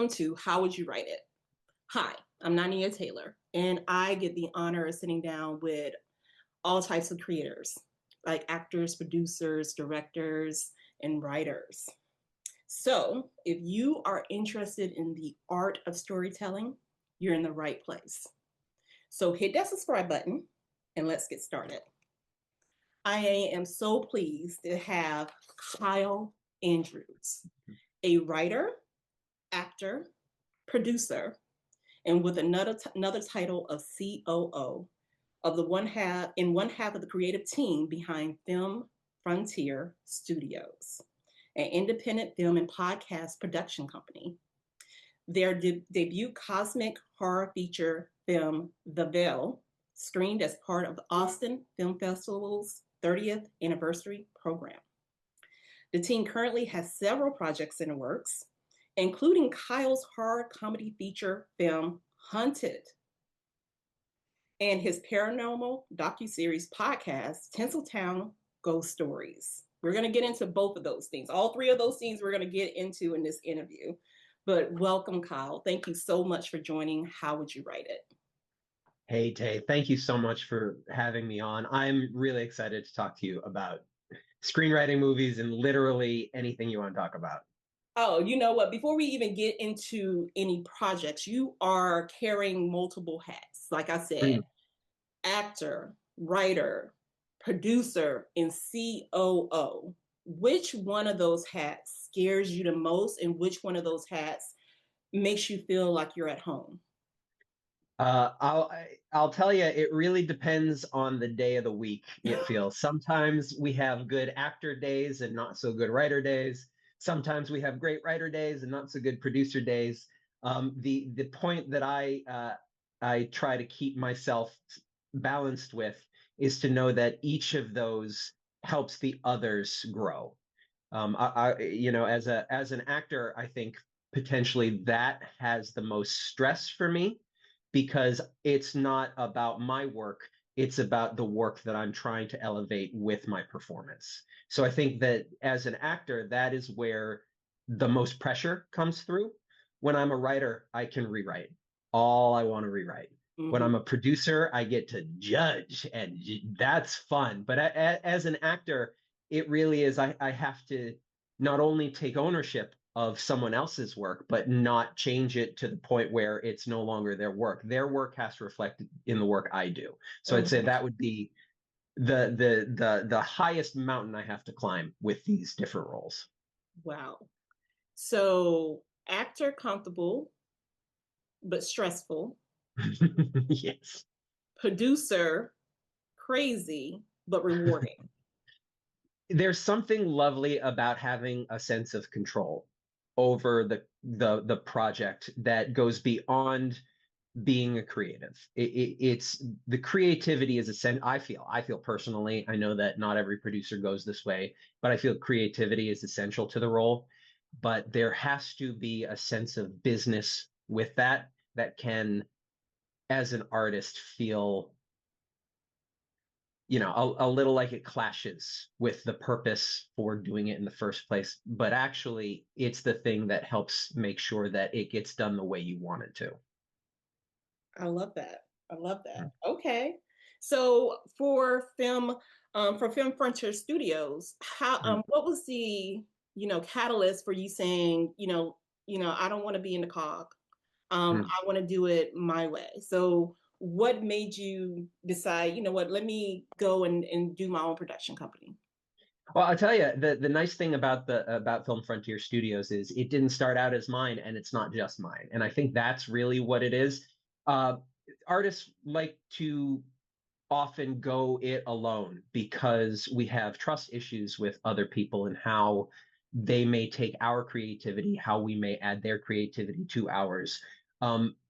Welcome to How Would You Write It? Hi, I'm Nanea Taylor, and I get the honor of sitting down with all types of creators, like actors, producers, directors, and writers. So, if you are interested in the art of storytelling, you're in the right place. So, hit that subscribe button and let's get started. I am so pleased to have Kyle Andrews, a writer, actor, producer, and with another title of COO of the one half of the creative team behind FilmFrontier Studios, an independent film and podcast production company. Their debut cosmic horror feature film, The Veil, screened as part of the Austin Film Festival's 30th anniversary program. The team currently has several projects in the works, including Kyle's horror comedy feature film, UNTED, and his paranormal docuseries podcast, Tinseltown Ghost Stories. We're going to get into both of those things. All three of those things we're going to get into in this interview. But welcome, Kyle. Thank you so much for joining How Would You Write It? Hey, Tay, thank you so much for having me on. I'm really excited to talk to you about screenwriting, movies, and literally anything you want to talk about. Oh, you know what? Before we even get into any projects, you are carrying multiple hats. Like I said, Mm. actor, writer, producer, and COO. Which one of those hats scares you the most, and which one of those hats makes you feel like you're at home? I'll tell you, it really depends on the day of the week, it feels. Sometimes we have good actor days and not so good writer days. Sometimes we have great writer days and not so good producer days. The point that I try to keep myself balanced with is to know that each of those helps the others grow. As an actor, I think potentially that has the most stress for me because it's not about my work, it's about the work that I'm trying to elevate with my performance. So I think that as an actor, that is where the most pressure comes through. When I'm a writer, I can rewrite all I want to rewrite. When Mm-hmm. I'm a producer, I get to judge, and that's fun. But as an actor, it really is, I have to not only take ownership of someone else's work, but not change it to the point where it's no longer their work. Their work has to reflect in the work I do. So I'd say Mm-hmm. that would be the highest mountain I have to climb with these different roles. Wow. So, actor comfortable but stressful, Yes. producer crazy but rewarding. There's something lovely about having a sense of control over the project that goes beyond being a creative. It's the creativity is essential. I feel personally, I know that not every producer goes this way, but I feel creativity is essential to the role. But there has to be a sense of business with that can, as an artist, feel a little like it clashes with the purpose for doing it in the first place. But actually, it's the thing that helps make sure that it gets done the way you want it to. I love that. I love that. Okay. So for Film Frontier Studios, how Mm. what was the catalyst for you saying, I don't want to be in the cog. Mm. I want to do it my way. So what made you decide, you know what, let me go and do my own production company? Well, I'll tell you, the nice thing about Film Frontier Studios is it didn't start out as mine, and it's not just mine. And I think that's really what it is. Uh, Artists like to often go it alone because we have trust issues with other people and how they may take our creativity, how we may add their creativity to ours.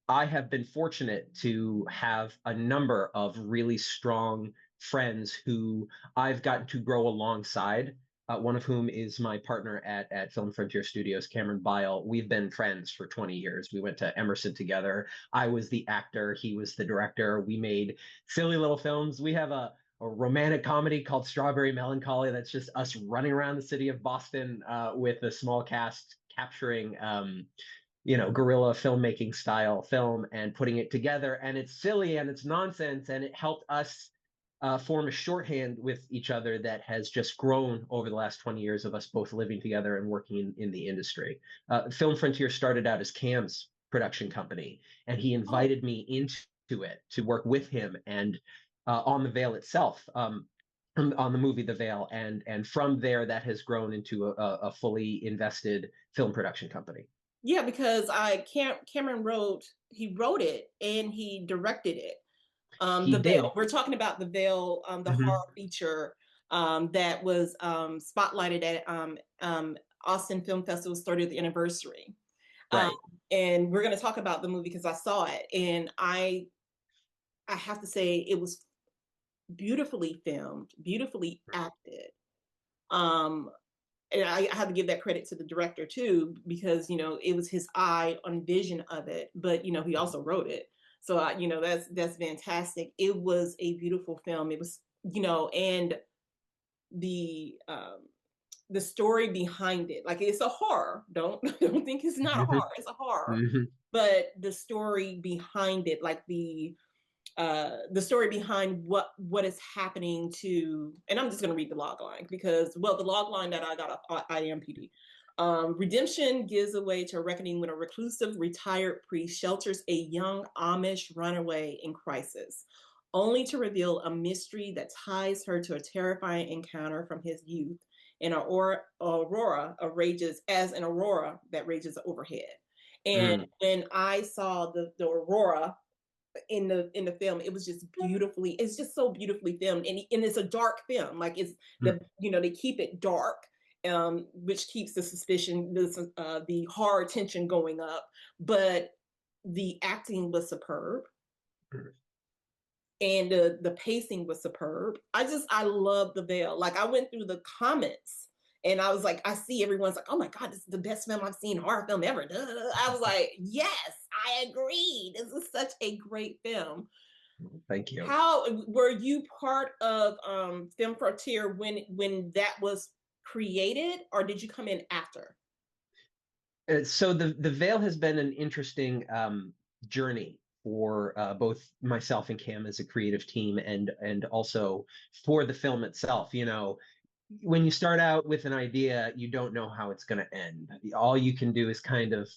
I have been fortunate to have a number of really strong friends who I've gotten to grow alongside. One of whom is my partner at Film Frontier Studios, Cameron Bile. We've been friends for 20 years. We went to Emerson together. I was the actor, he was the director. We made silly little films. We have a romantic comedy called Strawberry Melancholy that's just us running around the city of Boston with a small cast capturing guerrilla filmmaking style film and putting it together. And it's silly and it's nonsense. And it helped us form a shorthand with each other that has just grown over the last 20 years of us both living together and working in the industry. Film Frontier started out as Cam's production company, and he Oh, invited me into it to work with him and on The Veil itself. On the movie The Veil, and from there that has grown into a fully invested film production company. yeah, because Cameron wrote it and he directed it. He The Veil. did. We're talking about The Veil, the Mhm. horror feature that was spotlighted at Austin Film Festival's 30th anniversary. Um, Right. and we're going to talk about the movie because I saw it, and I have to say it was beautifully filmed, beautifully acted. Um, and I have to give that credit to the director too, because it was his eye on vision of it, but he also wrote it. So that's fantastic. It was a beautiful film. It was and the um, the story behind it, like it's a horror. Don't don't think it's not a Mhm. horror. It's a horror, Mhm. but the story behind it, like the story behind what is happening to, and I'm just going to read the log line because, well, the log line that I got off IMPD. Redemption gives away to a reckoning when a reclusive retired priest shelters a young Amish runaway in crisis, only to reveal a mystery that ties her to a terrifying encounter from his youth in aurora rages as an aurora that rages overhead. And Mm. when I saw the aurora in the film, it was just beautifully, it's just so beautifully filmed, and it's a dark film, like it's Mm. they keep it dark, which keeps the suspicion, the horror tension going up, but the acting was superb, Mm. and the pacing was superb. I love The Veil. Like, I went through the comments and I was like, I see everyone's like, oh my God, this is the best film I've seen, horror film ever. Duh, duh, duh. I was like, yes, I agree. This is such a great film. Thank you. How were you part of Film Frontier when that was created, or did you come in after? So the Veil has been an interesting journey for both myself and Cam as a creative team, and also for the film itself. When you start out with an idea, you don't know how it's going to end. All you can do is kind of,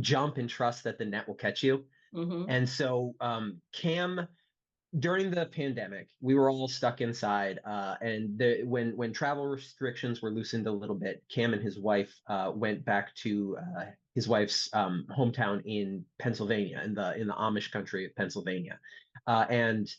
jump and trust that the net will catch you. Mm-hmm. And so Cam, during the pandemic, we were all stuck inside, and when travel restrictions were loosened a little bit, Cam and his wife went back to his wife's hometown in Pennsylvania, in the Amish country of Pennsylvania, and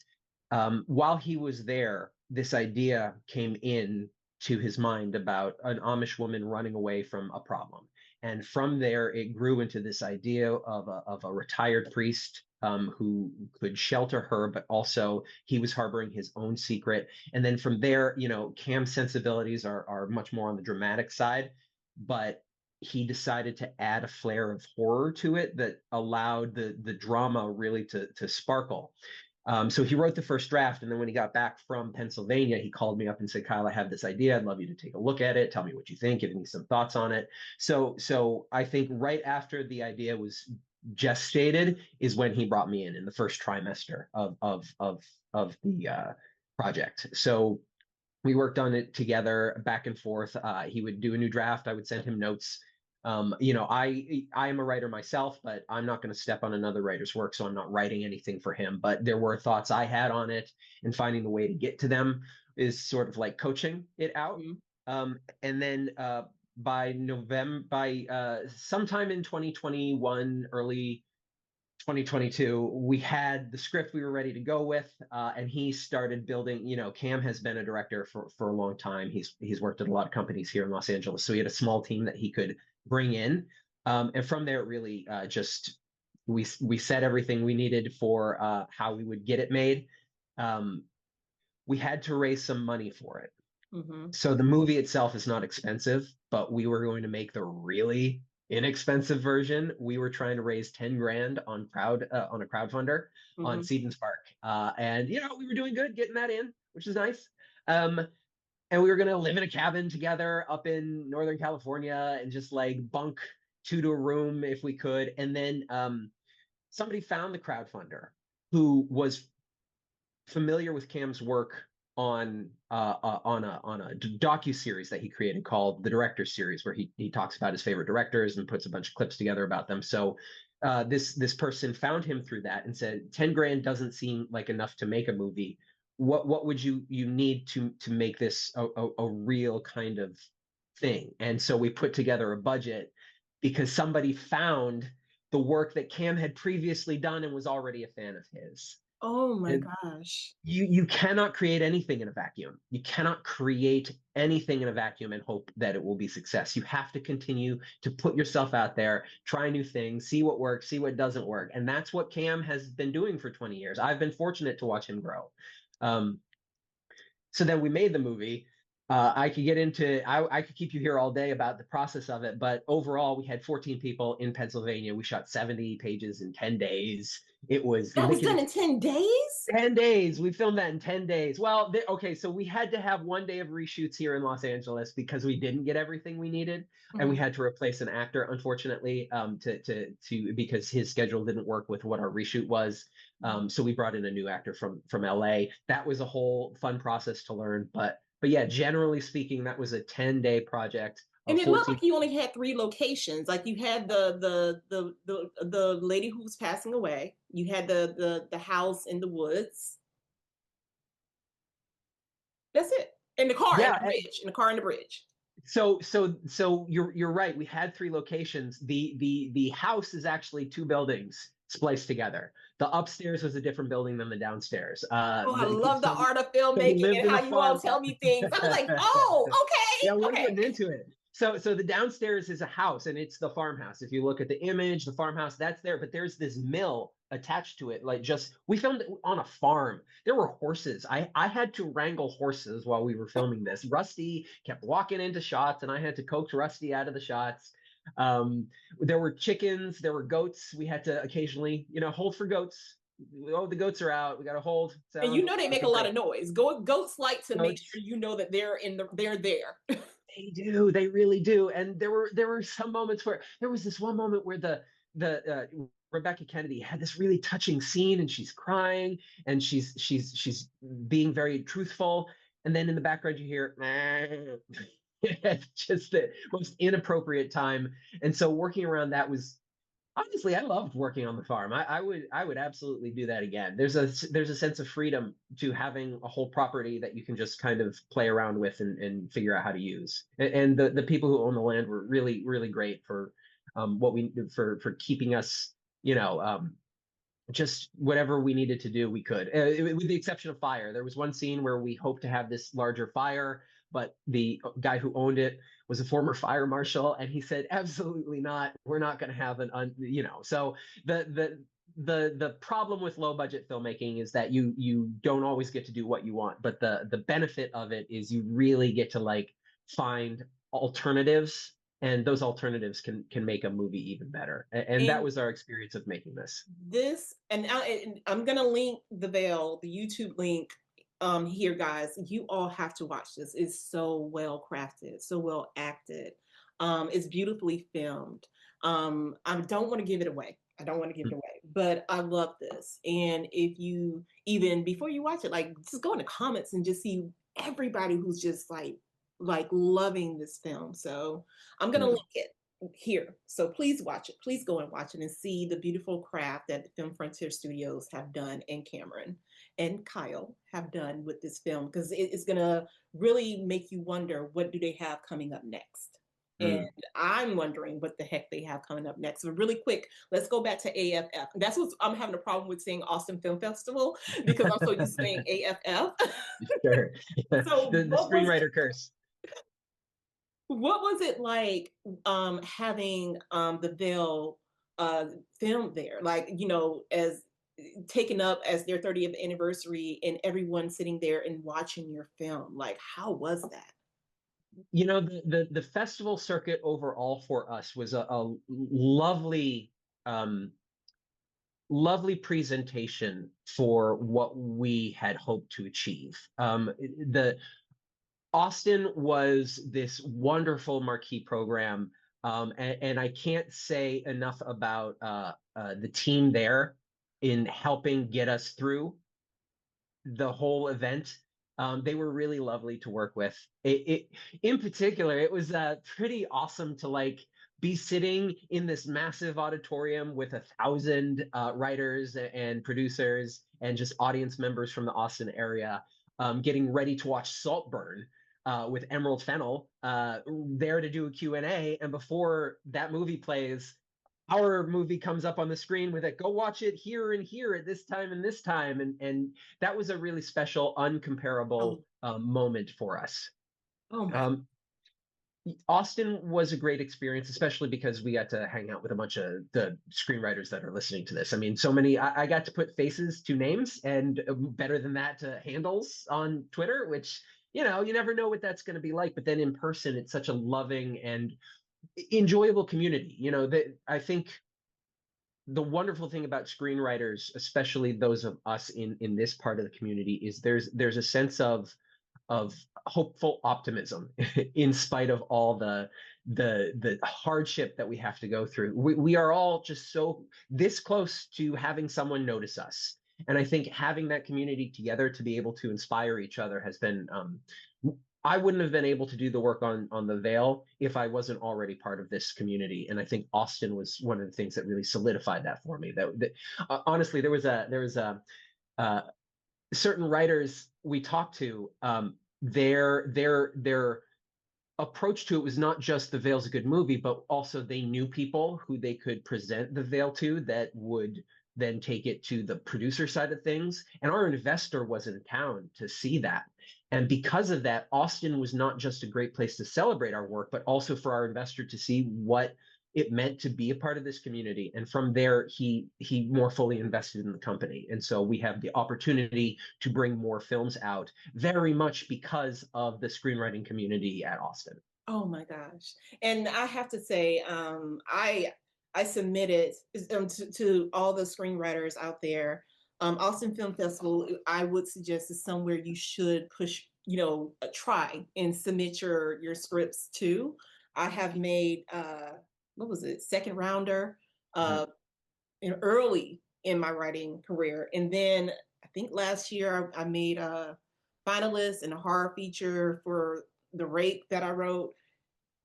while he was there, this idea came in to his mind about an Amish woman running away from a problem. And from there, it grew into this idea of a retired priest who could shelter her, but also he was harboring his own secret. And then from there, Cam's sensibilities are much more on the dramatic side, but he decided to add a flair of horror to it that allowed the drama really to sparkle. So he wrote the first draft, and then when he got back from Pennsylvania, he called me up and said, "Kyle, I have this idea. I'd love you to take a look at it. Tell me what you think. Give me some thoughts on it." So I think right after the idea was gestated is when he brought me in the first trimester of the project. So we worked on it together back and forth. He would do a new draft. I would send him notes. I am a writer myself, but I'm not going to step on another writer's work, so I'm not writing anything for him. But there were thoughts I had on it, and finding the way to get to them is sort of like coaching it out. Mm-hmm. And then by sometime in 2021, early 2022, we had the script we were ready to go with, and he started building. Cam has been a director for a long time. He's worked at a lot of companies here in Los Angeles, so he had a small team that he could bring in, and from there, it really just we set everything we needed for how we would get it made. Um, we had to raise some money for it. Mm-hmm. So the movie itself is not expensive, but we were going to make the really inexpensive version. We were trying to raise 10 grand on a crowdfunder on Mm-hmm. Seed and Spark. And we were doing good getting that in, which is nice. Um, and we were gonna live in a cabin together up in Northern California and just like bunk two to a room if we could. And then somebody found the crowdfunder who was familiar with Cam's work on a docu-series that he created called the Director Series, where he talks about his favorite directors and puts a bunch of clips together about them. So this person found him through that and said, 10 grand doesn't seem like enough to make a movie. What would you need to make this a real kind of thing? And so we put together a budget because somebody found the work that Cam had previously done and was already a fan of his. Oh my And gosh. you cannot create anything in a vacuum. You cannot create anything in a vacuum and hope that it will be success. You have to continue to put yourself out there, try new things, see what works, see what doesn't work. And that's what Cam has been doing for 20 years. I've been fortunate to watch him grow. Um, so then we made the movie. I could get into I could keep you here all day about the process of it, but overall we had 14 people in Pennsylvania. We shot 70 pages in 10 days. It was That was done lickety in 10 days? 10 days. We filmed that in 10 days. Well, okay, so we had to have one day of reshoots here in Los Angeles because we didn't get everything we needed, and we Mhm. had to replace an actor, unfortunately, to because his schedule didn't work with what our reshoot was. So we brought in a new actor from LA. That was a whole fun process to learn, but yeah, generally speaking, that was a 10-day project And of it looked 14. like you only had three locations. Like you had the lady who's passing away. You had the house in the woods. That's it. And the car and Yeah, the bridge. And the car and the bridge. so you're right. We had three locations. The house is actually two buildings spliced together. The upstairs was a different building than the downstairs. Oh, I love the So art of we filmmaking lived and in how a you all farm. tell me things. I was like, oh, Yeah, okay, we're getting okay. into it. So the downstairs is a house, and it's the farmhouse. If you look at the image, the farmhouse that's there, but there's this mill attached to it. Like just we filmed it on a farm. There were horses. I had to wrangle horses while we were filming this. Rusty kept walking into shots, and I had to coax Rusty out of the shots. There were chickens, there were goats. We had to occasionally, hold for goats. Oh, the goats are out. We got to hold. And you So know they make okay, a lot great. of noise. Goats like to make Goats. sure you know that they're there. They do. They really do. And there were some moments where there was this one moment where the Rebecca Kennedy had this really touching scene, and she's crying, and she's being very truthful, and then in the background you hear it's just the most inappropriate time. And so working around that was honestly, I loved working on the farm. I would absolutely do that again. There's a sense of freedom to having a whole property that you can just kind of play around with and figure out how to use. And the people who own the land were really really great for what we for keeping us, just whatever we needed to do, we could, with the exception of fire. There was one scene where we hoped to have this larger fire, but the guy who owned it was a former fire marshal, and he said, "Absolutely not. We're not going to have So the problem with low budget filmmaking is that you don't always get to do what you want, but the benefit of it is you really get to like find alternatives, and those alternatives can make a movie even better. And that And was our experience of making this. and I'm gonna link the Veil, the YouTube link here, guys. You all have to watch this. It's so well crafted, so well acted. It's beautifully filmed. I don't want to give it away. I don't want to give it away, but I love this. And if you even before you watch it, like just go in the comments and just see everybody who's just like loving this film. So I'm gonna Mm. link it here. So please watch it. Please go and watch it and see the beautiful craft that the FilmFrontier Studios have done, and Cameron and Kyle have done with this film, because it's going to really make you wonder, what do they have coming up next? And Mm. I'm wondering what the heck they have coming up next. But really quick, let's go back to AFF. That's what I'm having a problem with saying Austin Film Festival, because I'm so used to saying AFF. Sure. So The screenwriter curse. what was it like having the Veil filmed there? Like, as taken up as their 30th anniversary and everyone sitting there and watching your film. Like, how was that? The festival circuit overall for us was a lovely lovely presentation for what we had hoped to achieve. The Austin was this wonderful marquee program And I can't say enough about the team there in helping get us through the whole event. They were really lovely to work with. In particular, it was pretty awesome to like be sitting in this massive auditorium with 1,000 writers and producers and just audience members from the Austin area, getting ready to watch Saltburn with Emerald Fennell, there to do a Q&A. And before that movie plays, our movie comes up on the screen with it, go watch it here and here at this time and this time. And that was a really special, uncomparable Oh, moment for us. oh my. Um, Austin was a great experience, especially because we got to hang out with a bunch of the screenwriters that are listening to this. I mean, so many, I got to put faces to names, and better than that, to handles on Twitter, which, you know, you never know what that's going to be like. But then in person, it's such a loving and enjoyable community. You know, that I think the wonderful thing about screenwriters, especially those of us in this part of the community, is there's a sense of hopeful optimism in spite of all the hardship that we have to go through. We are all just so this close to having someone notice us. And I think having that community together to be able to inspire each other has been I wouldn't have been able to do the work on the Veil if I wasn't already part of this community. And I think Austin was one of the things that really solidified that for me. That honestly, there was a uh, certain writers we talked to, their approach to it was not just the Veil's a good movie, but also they knew people who they could present the Veil to that would then take it to the producer side of things. And our investor was in town to see that. And because of that, Austin was not just a great place to celebrate our work, but also for our investor to see what it meant to be a part of this community. And from there, he more fully invested in the company. And so we have the opportunity to bring more films out, very much because of the screenwriting community at Austin. Oh my gosh. And I have to say, I submitted to all the screenwriters out there. Austin Film Festival, I would suggest is somewhere you should push, try and submit your scripts to. I have made what was it, second rounder Mhm. uh in early in my writing career. And then I think last year I made a finalist in a horror feature for the rape that I wrote.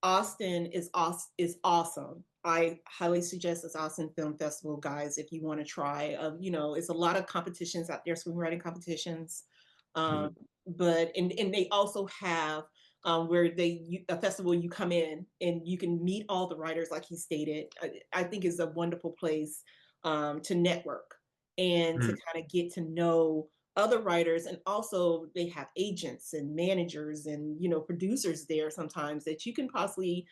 Austin is awesome. I highly suggest this Austin Film Festival, guys, if you want to try. It's a lot of competitions out there, screenwriting competitions, Mhm. um, but and they also have where a festival you come in and you can meet all the writers, like he stated. I think is a wonderful place to network and to Mhm. kind of get to know other writers, and also they have agents and managers and producers there sometimes that you can possibly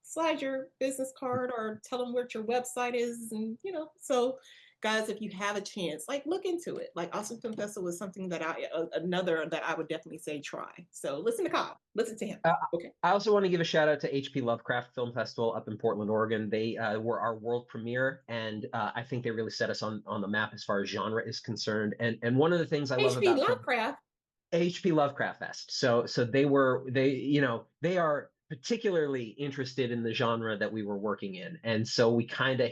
slide your business card or tell them what your website is, and so guys, if you have a chance, like, look into it. Like, Austin Film Festival is something that another that I would definitely say try. So listen to Cobb, listen to him. Uh, Okay. I also want to give a shout out to HP Lovecraft Film Festival up in Portland, Oregon. They were our world premiere, and I think they really set us on the map as far as genre is concerned. And one of the things I love HP about film Lovecraft. HP Lovecraft Fest. So they are particularly interested in the genre that we were working in, and so we kind of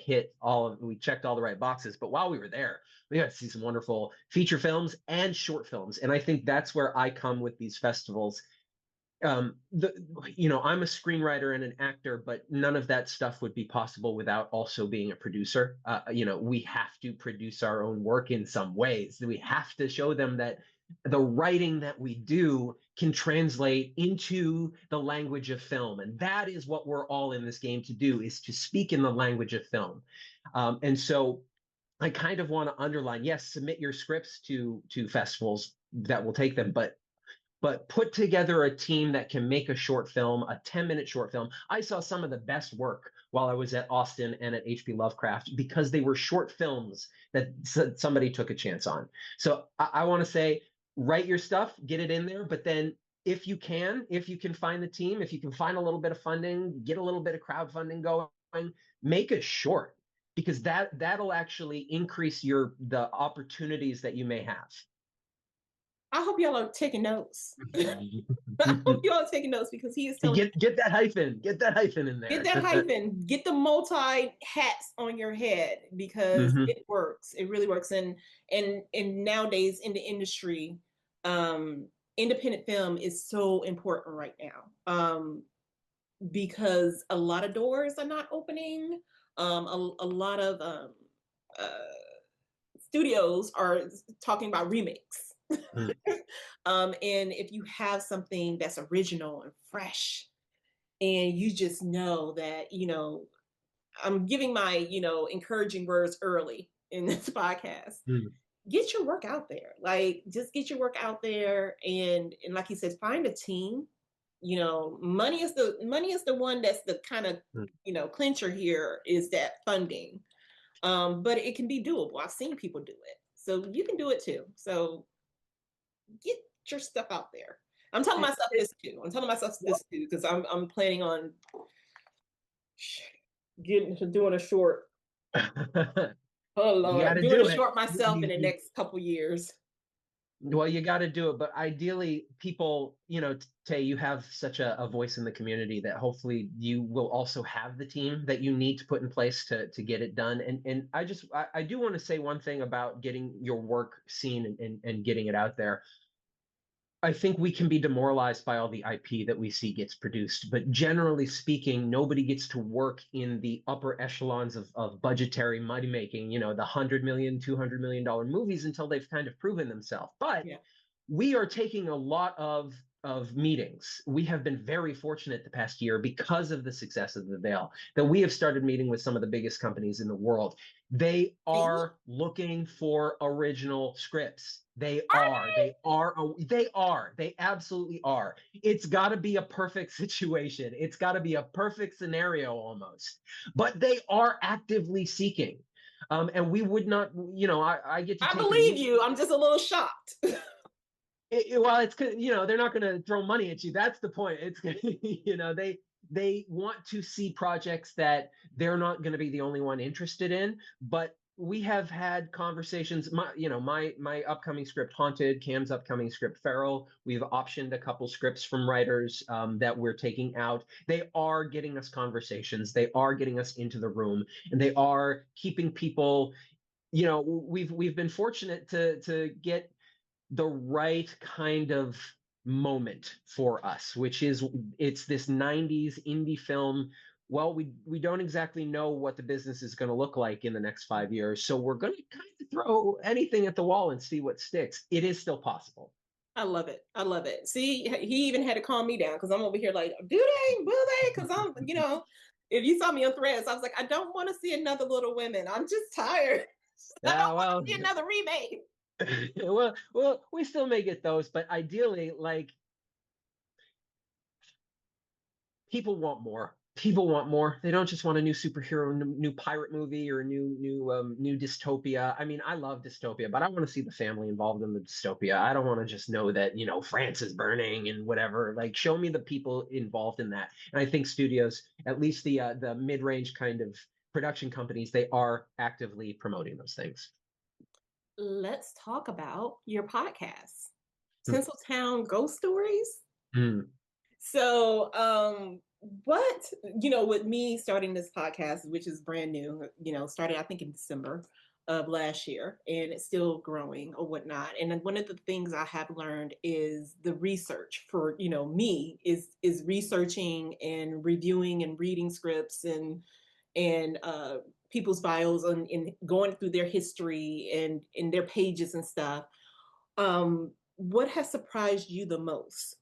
we checked all the right boxes. But while we were there, we got to see some wonderful feature films and short films, and I think that's where I come with these festivals. The I'm a screenwriter and an actor, but none of that stuff would be possible without also being a producer. We have to produce our own work in some ways. We have to show them that the writing that we do can translate into the language of film, and that is what we're all in this game to do, is to speak in the language of film. And so I kind of want to underline, yes, submit your scripts to festivals that will take them, but put together a team that can make a short film, a 10-minute short film. I saw some of the best work while I was at Austin and at HP Lovecraft because they were short films that somebody took a chance on. So I want to say, write your stuff, get it in there, but then if you can find the team, if you can find a little bit of funding, get a little bit of crowdfunding going, make a short, because that'll actually increase the opportunities that you may have. I hope y'all are taking notes. I hope y'all are taking notes because he is telling Get that hyphen. Get that hyphen in get there. that hyphen, get the multi hats on your head because Mm-hmm. it works. It really works. And nowadays in the industry, independent film is so important right now. Because a lot of doors are not opening. A lot of uh, studios are talking about remakes. Mm. And if you have something that's original and fresh, and you just know that, I'm giving my, encouraging words early in this podcast. Mm. Get your work out there. Like, just get your work out there, and like he says, find a team. Money is the one that's the kind of Mm. clincher here is that funding. But it can be doable. I've seen people do it, so you can do it too. So get your stuff out there. I'm telling myself this too. I'm telling myself this too because I'm planning on doing a short. Oh You got Lord, to doing a do it. short myself in the You, next couple years. well, you got to do it, but ideally, people, Tay, you have such a voice in the community that hopefully you will also have the team that you need to put in place to get it done. And I do want to say one thing about getting your work seen and getting it out there. I think we can be demoralized by all the IP that we see gets produced, but generally speaking, nobody gets to work in the upper echelons of budgetary money making, the $100 million, $200 million movies until they've kind of proven themselves. But Yeah. we are taking a lot of meetings. We have been very fortunate the past year because of the success of The Veil that we have started meeting with some of the biggest companies in the world. They See? are looking for original scripts. They Are are. They are. They are. They absolutely are. It's got to be a perfect situation. It's got to be a perfect scenario almost. But they are actively seeking. And we would not, I get to I take a believe meeting. you. I'm just a little shocked. Well, it's they're not going to throw money at you. That's the point. It's they want to see projects that they're not going to be the only one interested in. But we have had conversations. My upcoming script, Haunted, Cam's upcoming script, Feral. We've optioned a couple scripts from writers that we're taking out. They are getting us conversations. They are getting us into the room, and they are keeping people. We've been fortunate to get the right kind of moment for us, which is it's this 90s indie film. Well, we don't exactly know what the business is going to look like in the next 5 years, so we're going to kind of throw anything at the wall and see what sticks. It is still possible. I love it. I love it. See, he even had to calm me down because I'm over here like, do they? Will they? Because if you saw me on Threads, I was like, I don't want to see another Little Women. I'm just tired. I don't Yeah, want well, to see another remake. well, we still may get those, but ideally, like people want more. People want more. They don't just want a new superhero, new pirate movie, or a new dystopia. I mean, I love dystopia, but I want to see the family involved in the dystopia. I don't want to just know that France is burning and whatever. Like, show me the people involved in that. And I think studios, at least the mid range kind of production companies, they are actively promoting those things. Let's talk about your podcast, Hmm. Tinseltown Ghost Stories. Hmm. So, what, with me starting this podcast, which is brand new, started, I think, in December of last year, and it's still growing or whatnot. And then one of the things I have learned is the research for, me is researching and reviewing and reading scripts and people's bios and going through their history and in their pages and stuff. What has surprised you the most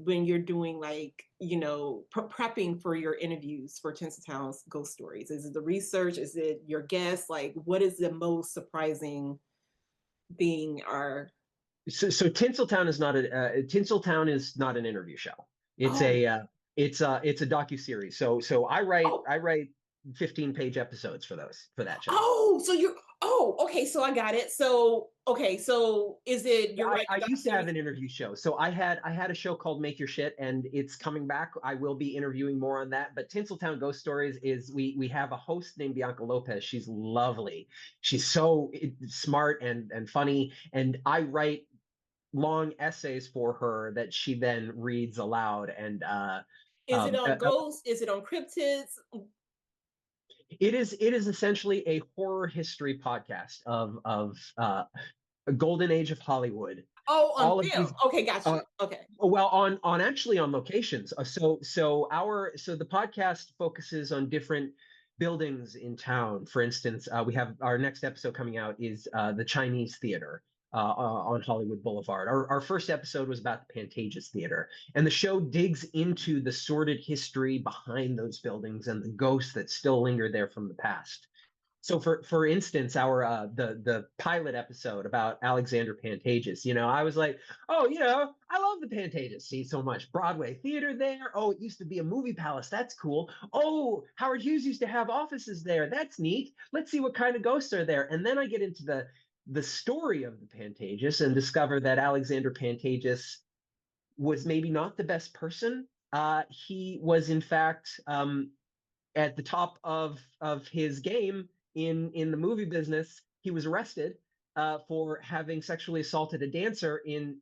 when you're doing like prepping for your interviews for Tinseltown's Ghost Stories? Is it the research? Is it your guests? Like, what is the most surprising thing? Or So Tinseltown is not an interview show. It's oh, it's a docu-series. So oh, I write 15-page episodes for that show. oh, so you're okay, so I got it. So okay, so is it you're writing I docu used to have series? an interview show. So I had a show called Make Your Shit, and it's coming back. I will be interviewing more on that. But Tinseltown Ghost Stories is we have a host named Bianca Lopez. She's lovely. She's so smart and funny. And I write long essays for her that she then reads aloud. And Is it on ghosts? Is it on cryptids? it is essentially a horror history podcast of a golden age of Hollywood. Oh, on All of film. these, Okay, got uh, you. Okay. well, on actually on locations. So the podcast focuses on different buildings in town. For instance, we have our next episode coming out is the Chinese Theater on Hollywood Boulevard. Our first episode was about the Pantages Theater, and the show digs into the sordid history behind those buildings and the ghosts that still linger there from the past. So for instance, our the pilot episode about Alexander Pantages, I was like, oh, I love the Pantages scene so much. Broadway theater there. Oh, it used to be a movie palace. That's cool. Oh, Howard Hughes used to have offices there. That's neat. Let's see what kind of ghosts are there. And then I get into the story of the Pantages and discover that Alexander Pantages was maybe not the best person. He was in fact at the top of his game in the movie business. He was arrested for having sexually assaulted a dancer in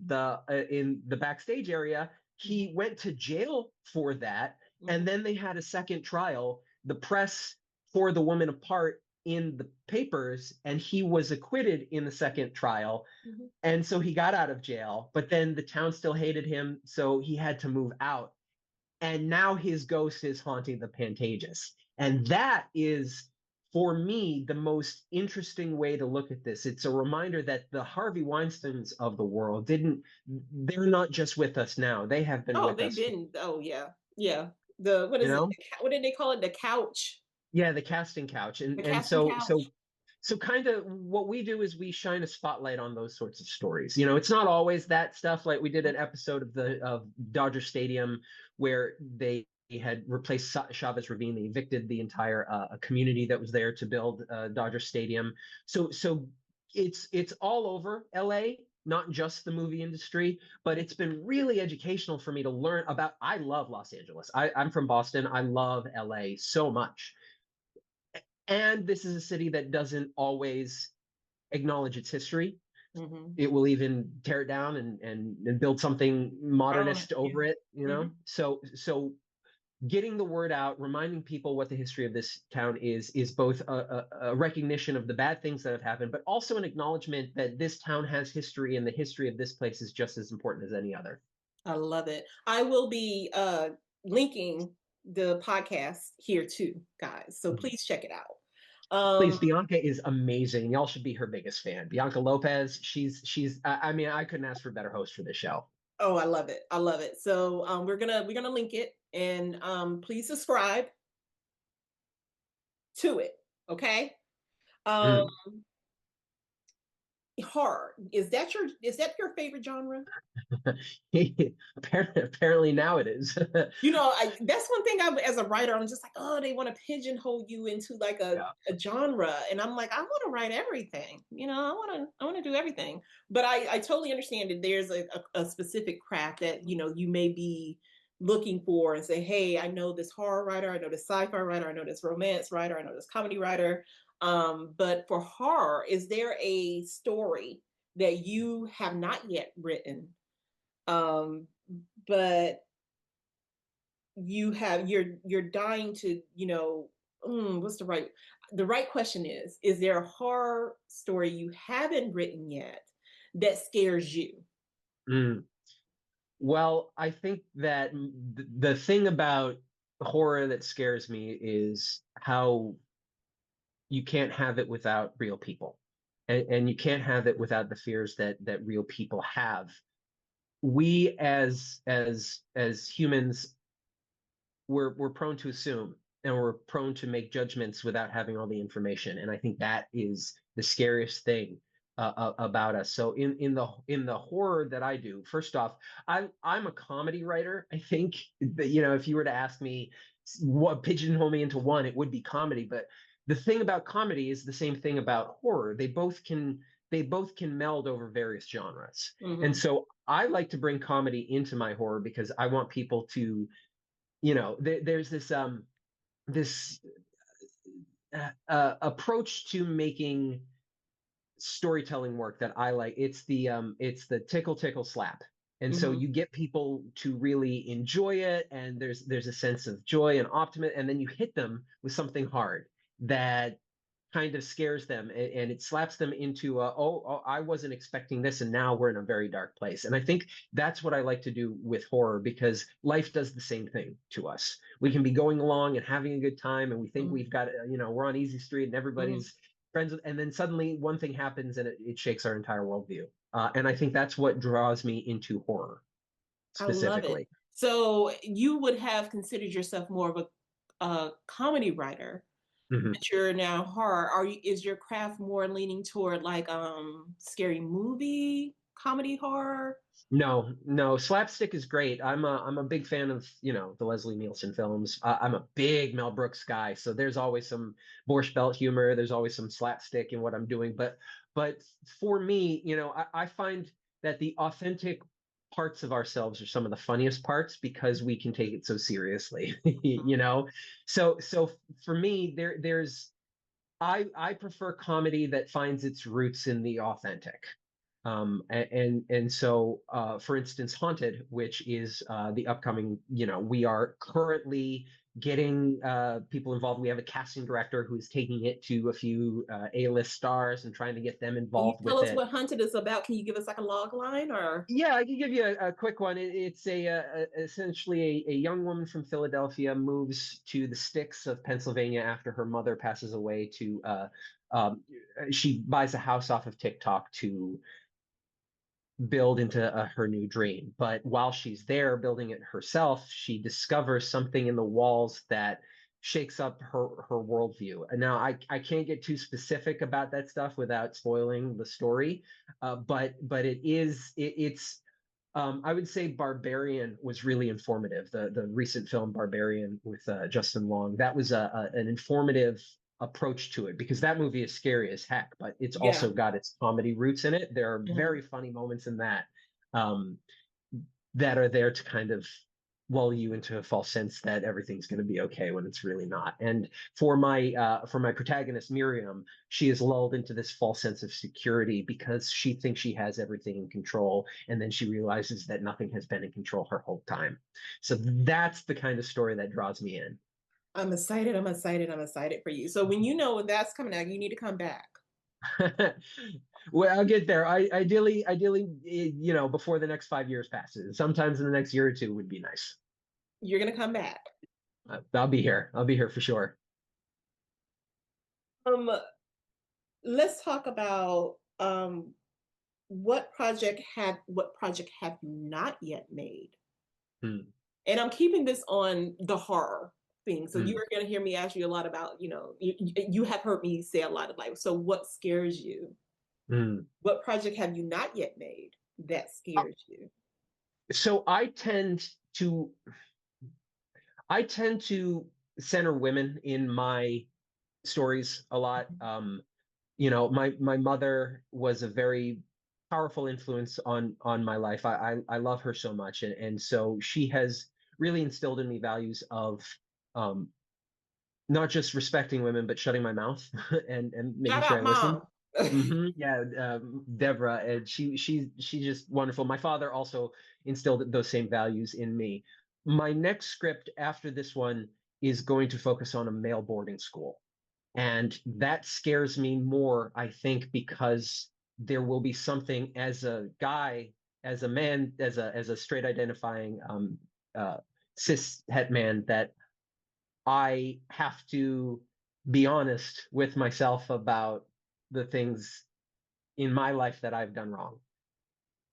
the backstage area. He went to jail for that, and then they had a second trial. The press tore the woman apart in the papers, and he was acquitted in the second trial. Mm-hmm. And so he got out of jail, but then the town still hated him, so he had to move out. And now his ghost is haunting the Pantages. And that is, for me, the most interesting way to look at this. It's a reminder that the Harvey Weinsteins of the world they're not just with us now. They have been Oh, with they've us, been. Oh, yeah, yeah. The what you is it? know? What did they call it? The couch. Yeah, the casting couch. The And casting so couch. so so kind of what we do is we shine a spotlight on those sorts of stories. It's not always that stuff. Like we did an episode of Dodger Stadium where they had replaced Chavez Ravine. They evicted the entire community that was there to build Dodger Stadium. So it's all over LA, not just the movie industry, but it's been really educational for me to learn about. I love Los Angeles. I'm from Boston. I love LA so much. And this is a city that doesn't always acknowledge its history. Mm-hmm. It will even tear it down and build something modernist Yeah. over it, Mm-hmm. So getting the word out, reminding people what the history of this town is both a recognition of the bad things that have happened, but also an acknowledgement that this town has history and the history of this place is just as important as any other. I love it. I will be linking the podcast here too, guys. So please check it out. Please, Bianca is amazing. Y'all should be her biggest fan. Bianca Lopez, she's I mean, I couldn't ask for a better host for this show. Oh, I love it. I love it. So we're gonna link it, and please subscribe to it. Okay. Um, Mm. Horror, is that your favorite genre? Apparently now it is. That's one thing. As a writer, I'm just like, oh, they want to pigeonhole you into like Yeah. a genre, and I'm like, I want to write everything. I want to do everything. But I totally understand that there's a specific craft that you may be looking for and say, hey, I know this horror writer, I know this sci-fi writer, I know this romance writer, I know this comedy writer. But for horror, is there a story that you have not yet written? Um, but you're dying to what's the right question is there a horror story you haven't written yet that scares you? Mm. Well, I think that the thing about horror that scares me is how you can't have it without real people, and you can't have it without the fears that real people have. We as humans, we're prone to assume, and we're prone to make judgments without having all the information. And I think that is the scariest thing about us. So in the horror that I do, first off, I'm a comedy writer. I think that if you were to ask me what pigeonhole me into one, it would be comedy. But the thing about comedy is the same thing about horror. They both can meld over various genres. And Mm-hmm. so I like to bring comedy into my horror because I want people to there's this approach to making storytelling work that I like. It's the tickle tickle slap. And so Hmm. you get people to really enjoy it, and there's a sense of joy and optimism, and then you hit them with something hard that kind of scares them, and it slaps them into oh, I wasn't expecting this, and now we're in a very dark place. And I think that's what I like to do with horror, because life does the same thing to us. We can be going along and having a good time, and we think Hmm. we've got, we're on easy street and Hmm. everybody's friends, and then suddenly one thing happens and it shakes our entire worldview. And I think that's what draws me into horror I love it. specifically. So you would have considered yourself more of a comedy writer, Mhm. but you're now horror. Is your craft more leaning toward like scary movie, comedy horror? No, no, slapstick is great. I'm a big fan of, the Leslie Nielsen films. I'm a big Mel Brooks guy, so there's always some Borscht Belt humor. There's always some slapstick in what I'm doing. But for me, I find that the authentic parts of ourselves are some of the funniest parts because we can take it so seriously, you know? So for me, there's I prefer comedy that finds its roots in the authentic. And so, for instance, Haunted, which is the upcoming, we are currently getting people involved. We have a casting director who's taking it to a few A-list stars and trying to get them Can you involved tell with us it. what Hunted is about? Can you give us like a log line or? Yeah, I can give you a quick one. It's essentially a young woman from Philadelphia moves to the sticks of Pennsylvania after her mother passes away um, she buys a house off of TikTok to build into her new dream. But while she's there building it herself, she discovers something in the walls that shakes up her worldview. And now I can't get too specific about that stuff without spoiling the story, but it's I would say Barbarian was really informative. The recent film Barbarian with Justin Long, that was an informative approach to it, because that movie is scary as heck, but it's Yeah. also got its comedy roots in it. There are Mhm. very funny moments in that um, that are there to kind of lull you into a false sense that everything's going to be okay when it's really not. And for my protagonist Miriam, she is lulled into this false sense of security because she thinks she has everything in control, and then she realizes that nothing has been in control her whole time. So that's the kind of story that draws me in. I'm excited. I'm excited. I'm excited for you. So when you know when that's coming out, you need to come back. Well, I'll get there. Ideally, before the next 5 years passes. Sometimes in the next year or two would be nice. You're gonna come back. I'll be here. I'll be here for sure. Um, let's talk about what project have you not yet made? Hmm, And I'm keeping this on the horror thing. So you hmm, are going to hear me ask you a lot about, you have heard me say a lot of like, so what scares you? hmm. What project have you not yet made that scares you? So to I tend to center women in my stories a lot. My mother was a very powerful influence on my life. I love her so much, and so she has really instilled in me values of um, not just respecting women, but shutting my mouth and making Shout sure I out, listen. mom. Yeah, Deborah, and she's just wonderful. My father also instilled those same values in me. My next script after this one is going to focus on a male boarding school, and that scares me more, I think, because there will be something as a guy, as a man, as a straight identifying uh, cis het man, that I have to be honest with myself about the things in my life that I've done wrong,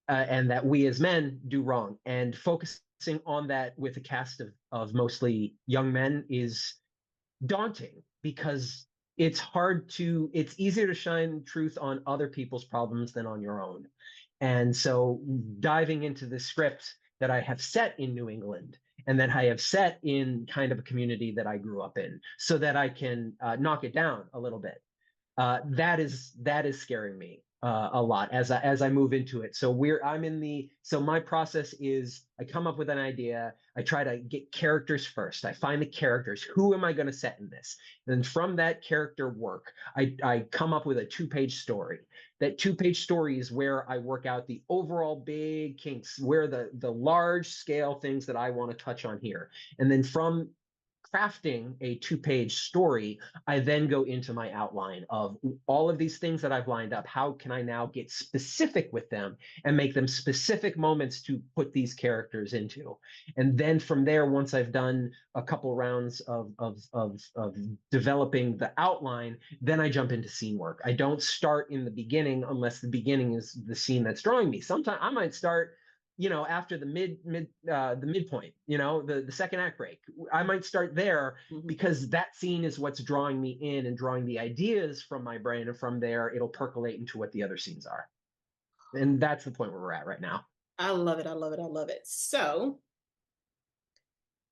and that we as men do wrong. And focusing on that with a cast of mostly young men is daunting, because it's easier to shine truth on other people's problems than on your own. And so diving into the script that I have set in New England and that I have set in kind of a community that I grew up in, so that I can knock it down a little bit, that is scaring me a lot as I move into it. So my process is I come up with an idea, I try to get characters first. I find the characters. Who am I going to set in this? Then from that character work, I come up with a 2-page story. That two-page story is where I work out the overall big kinks, where the large scale things that I want to touch on here. And then from crafting a two-page story, I then go into my outline of all of these things that I've lined up. How can I now get specific with them and make them specific moments to put these characters into? And then from there, once I've done a couple rounds of developing the outline, then I jump into scene work. I don't start in the beginning unless the beginning is the scene that's drawing me. Sometimes I might start, after the midpoint, the second act break. I might start there because that scene is what's drawing me in and drawing the ideas from my brain, and from there it'll percolate into what the other scenes are. And that's the point where we're at right now. I love it. I love it. I love it. So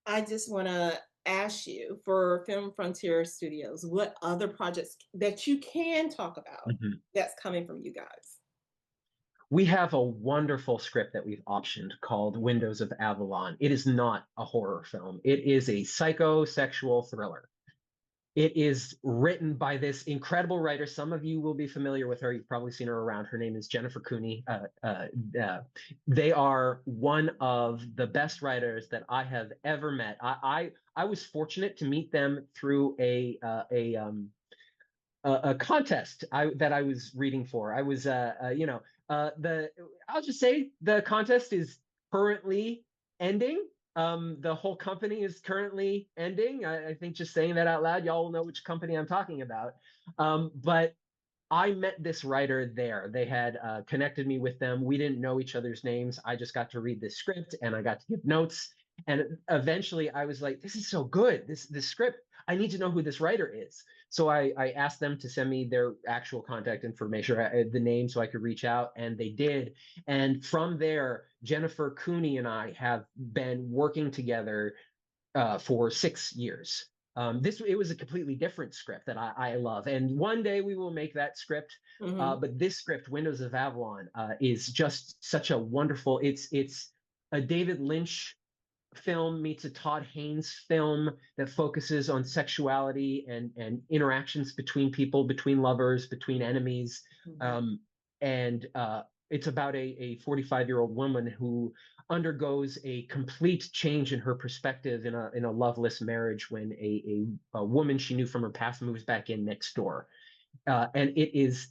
I just want to ask you, for FilmFrontier Studios, what other projects that you can talk about that's coming from you guys? We have a wonderful script that we've optioned called Windows of Avalon. It is not a horror film. It is a psychosexual thriller. It is written by this incredible writer. Some of you will be familiar with her. You've probably seen her around. Her name is Jennifer Cooney. They are one of the best writers that I have ever met. I was fortunate to meet them through a contest that I was reading for. I was, I'll just say the contest is currently ending. The whole company is currently ending. I think just saying that out loud, y'all will know which company I'm talking about. But I met this writer there. They had connected me with them. We didn't know each other's names. I just got to read this script and I got to give notes. And eventually I was like, this is so good. This script, I need to know who this writer is. So I asked them to send me their actual contact information, the name, so I could reach out, and they did. And from there, Jennifer Cooney and I have been working together for 6 years. It was a completely different script that I love, and one day we will make that script. But this script, Windows of Avalon, is just such a wonderful. It's a David Lynch film meets a Todd Haynes film that focuses on sexuality and interactions between people, between lovers, between enemies. And it's about a 45-year-old woman who undergoes a complete change in her perspective in a loveless marriage when a woman she knew from her past moves back in next door. And it is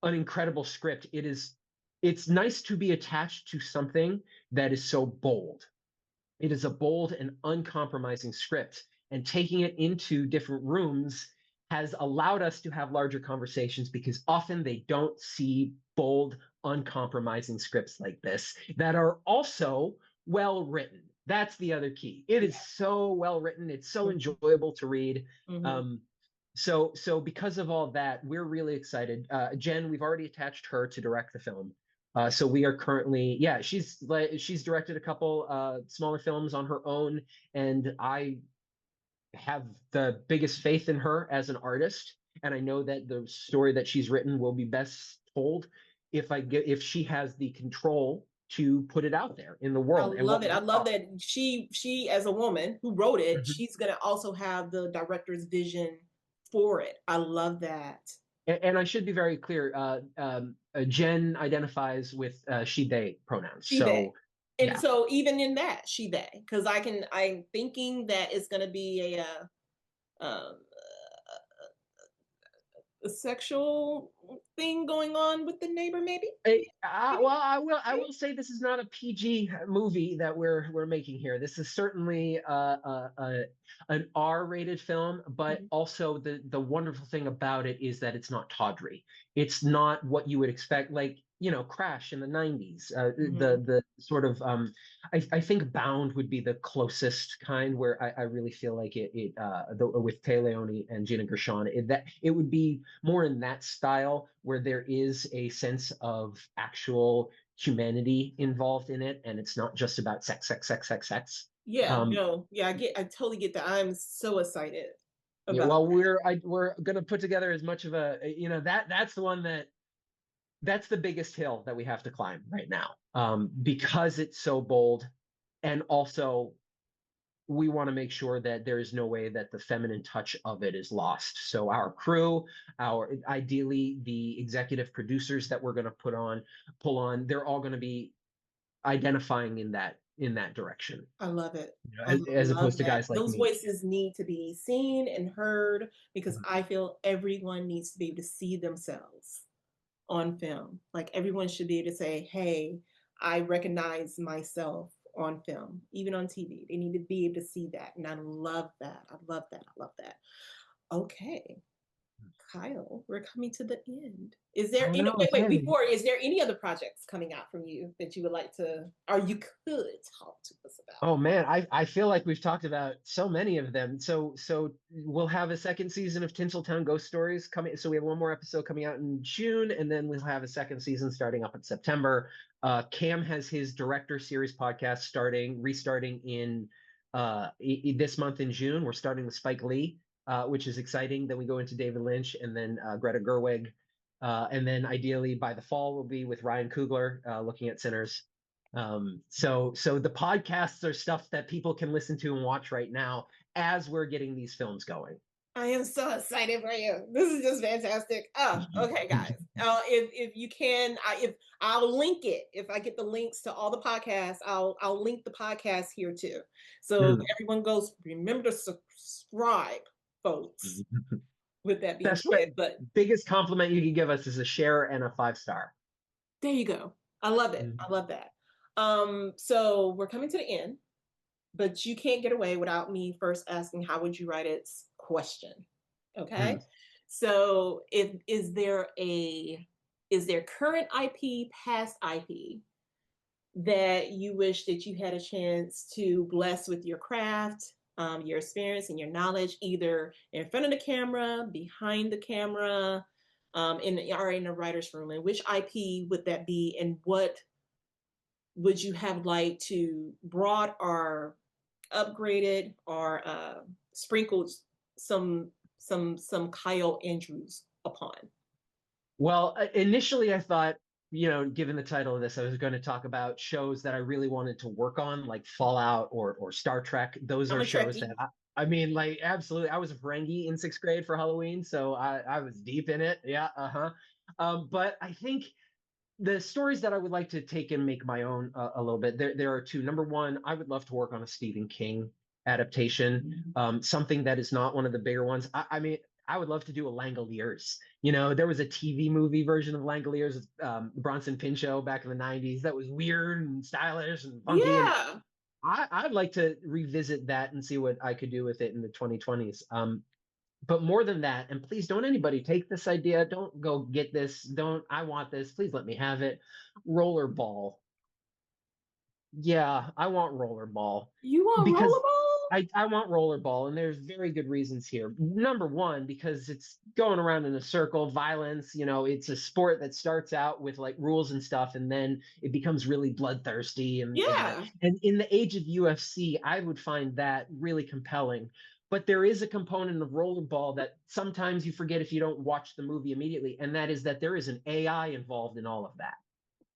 an incredible script. It's nice to be attached to something that is so bold. It is a bold and uncompromising script, and taking it into different rooms has allowed us to have larger conversations, because often they don't see bold, uncompromising scripts like this that are also well written. That's the other key. It is so well written. It's so enjoyable to read. So because of all that, we're really excited. Jen, we've already attached her to direct the film. So we are currently, she's directed a couple smaller films on her own, and I have the biggest faith in her as an artist, and I know that the story that she's written will be best told if she has the control to put it out there in the world. I love it. I love that she as a woman who wrote it, she's gonna also have the director's vision for it. I love that. And I should be very clear. Jen identifies with she/they pronouns. She, they. And so even in that, she, they, because I'm thinking that it's going to be a sexual thing going on with the neighbor, maybe. Well, I will say this is not a PG movie that we're making here. This is certainly an R-rated film, but also the wonderful thing about it is that it's not tawdry. It's not what you would expect, like Crash in the 90s. The sort of I think Bound would be the closest kind, where I really feel like with Tay Leone and Gina Gershon, it would be more in that style, where there is a sense of actual humanity involved in it, and it's not just about sex. Yeah, I totally get that. I'm so excited about. Yeah, well, we're gonna put together as much of a that's the one that's the biggest hill that we have to climb right now, because it's so bold, and also we want to make sure that there is no way that the feminine touch of it is lost. So our crew, our ideally the executive producers that we're going to pull on, they're all going to be identifying in that direction. I love it. You know, I as love opposed to that. guys like Those me. voices need to be seen and heard because I feel everyone needs to be able to see themselves on film. Like everyone should be able to say, hey, I recognize myself on film, even on TV. They need to be able to see that. And I love that. I love that. I love that. Okay. Kyle, we're coming to the end. Is there Oh any, no, wait, okay. before, is there any other projects coming out from you that you would like to, or you could talk to us about? Oh man, I feel like we've talked about so many of them. So we'll have a second season of Tinseltown Ghost Stories coming. So we have one more episode coming out in June, and then we'll have a second season starting up in September. Cam has his director series podcast restarting in this month in June. We're starting with Spike Lee, which is exciting. Then we go into David Lynch and then Greta Gerwig. And then ideally by the fall we'll be with Ryan Coogler looking at Sinners. So the podcasts are stuff that people can listen to and watch right now as we're getting these films going. I am so excited for you. This is just fantastic. Oh, okay, guys. If you can, if I'll link it. If I get the links to all the podcasts, I'll link the podcast here too. So everyone goes. Remember to subscribe, folks. With that being Best way, said, but biggest compliment you can give us is a share and a 5-star. there you go. I love it. I love that. So we're coming to the end, but you can't get away without me first asking how would you write it's question. Okay. So is there current IP, past IP that you wish that you had a chance to bless with your craft, your experience and your knowledge, either in front of the camera, behind the camera, or in the writer's room? And which IP would that be? And what would you have liked to brought or upgraded or sprinkled some Kyle Andrews upon? Well, initially I thought, given the title of this, I was going to talk about shows that I really wanted to work on, like Fallout or Star Trek. Those I'm are a shows Trekkie. that I mean, like, absolutely. I was a Ferengi in 6th grade for Halloween, so I was deep in it. Yeah, uh-huh. But I think the stories that I would like to take and make my own a little bit, there are two. Number one, I would love to work on a Stephen King adaptation, something that is not one of the bigger ones. I mean, I would love to do a Langoliers. There was a TV movie version of Langoliers with Bronson Pinchot back in the 90s that was weird and stylish and funky. And Yeah. I'd like to revisit that and see what I could do with it in the 2020s. But more than that, and please don't anybody take this idea. Don't go get this. I want this. Please let me have it. Rollerball. Yeah, I want rollerball You want because rollerball? I want rollerball, and there's very good reasons here. Number one, because it's going around in a circle, violence, it's a sport that starts out with like rules and stuff, and then it becomes really bloodthirsty Yeah. and in the age of UFC, I would find that really compelling. But there is a component of rollerball that sometimes you forget if you don't watch the movie immediately, and that is that there is an AI involved in all of that.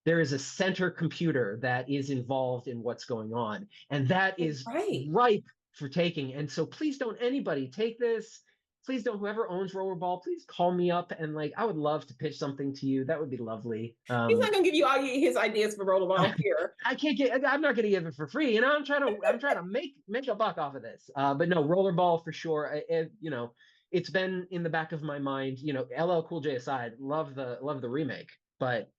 There is a center computer that is involved in what's going on, and that is Right. ripe for taking. And so please don't anybody take this. Please don't, whoever owns rollerball, please call me up, and like I would love to pitch something to you. That would be lovely. He's not gonna give you all his ideas for rollerball here. I'm not gonna give it for free. I'm trying to make a buck off of this. But no, rollerball for sure. It's been in the back of my mind. LL Cool J aside, love the remake, but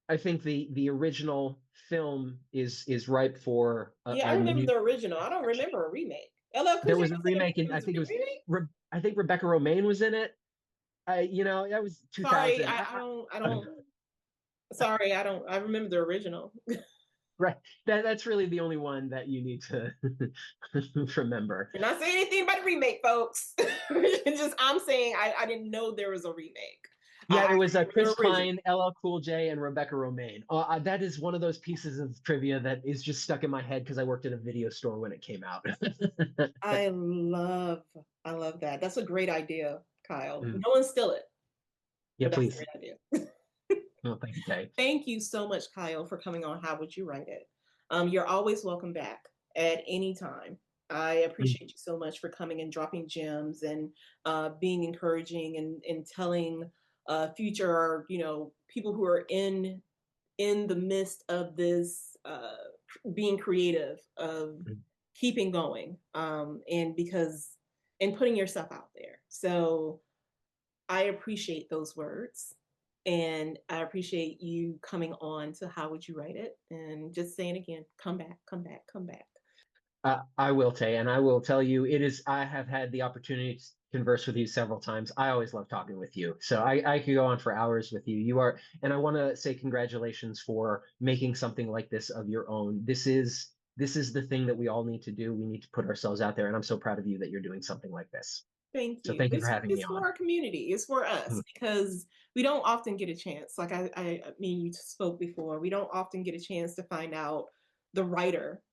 I think the original film is ripe for Yeah, I a remember new the original. I don't direction. remember a remake. LL Cool There J was a was in remake, it and I was think it a was remake. I think Rebecca Romaine was in it. That was Sorry, 2000. I don't. Sorry, I don't. I remember the original. Right. That's really the only one that you need to remember. We're not saying anything about a remake, folks. Just I'm saying I didn't know there was a remake. Yeah, I it was Chris remember the original. Pine, LL Cool J, and Rebecca Romaine. That is one of those pieces of trivia that is just stuck in my head because I worked at a video store when it came out. I love I love that. That's a great idea, Kyle. Mm. No one steal it, Yeah, but that's a please. great idea. Oh, thank you, Kay. Thank you so much, Kyle, for coming on How Would You Write It? You're always welcome back at any time. I Mm. appreciate you so much for coming and dropping gems and being encouraging and telling future, people who are in the midst of this being creative of Mm. keeping going and putting yourself out there. So I appreciate those words. And I appreciate you coming on to How Would You Write It? And just saying again, come back, come back, come back. I will, Tay, and I will tell you, it is. I have had the opportunity to converse with you several times. I always love talking with you, so I could go on for hours with you. You are, and I want to say congratulations for making something like this of your own. This is the thing that we all need to do. We need to put ourselves out there, and I'm so proud of you that you're doing something like this. Thank So you. thank you for having me It's for on. our community. It's for us Mm. because we don't often get a chance. Like I mean, you spoke before. We don't often get a chance to find out the writer,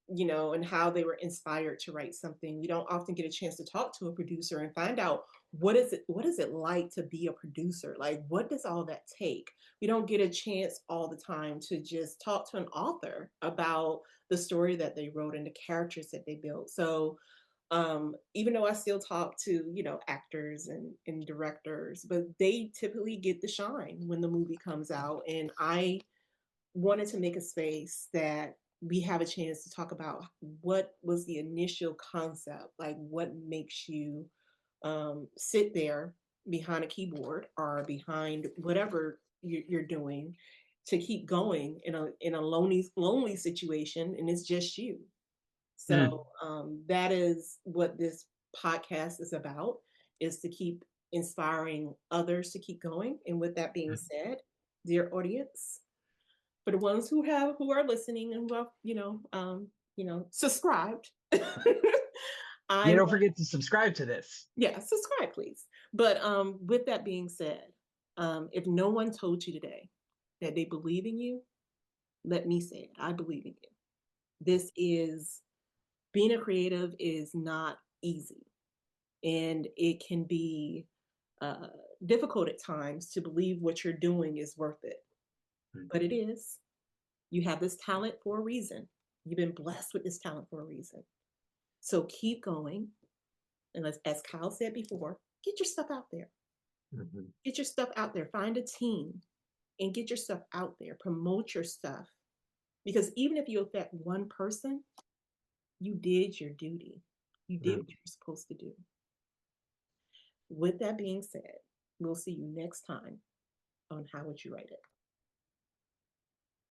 and how they were inspired to write something. We don't often get a chance to talk to a producer and find out what is it like to be a producer? Like, what does all that take? We don't get a chance all the time to just talk to an author about the story that they wrote and the characters that they built. So even though I still talk to, actors and directors, but they typically get the shine when the movie comes out. And I wanted to make a space that we have a chance to talk about what was the initial concept, like what makes you sit there behind a keyboard or behind whatever you're doing to keep going in a lonely situation, and it's just you. Mm. So that is what this podcast is about, is to keep inspiring others to keep going. And with that being said, dear audience, for the ones who are listening and who have, subscribed. I Yeah, don't want forget to subscribe to this. Yeah, subscribe please. But with that being said, if no one told you today that they believe in you, let me say it. I believe in you. This is Being a creative is not easy, and it can be uh, difficult at times to believe what you're doing is worth it, Mm. but it is. You have this talent for a reason. You've been blessed with this talent for a reason. So keep going. And as Kyle said before, get your stuff out there. Mhm. Get your stuff out there. Find a team and get your stuff out there. Promote your stuff. Because even if you affect one person, you did your duty. You did what Mm. you were supposed to do. With that being said, we'll see you next time on How Would You Write It?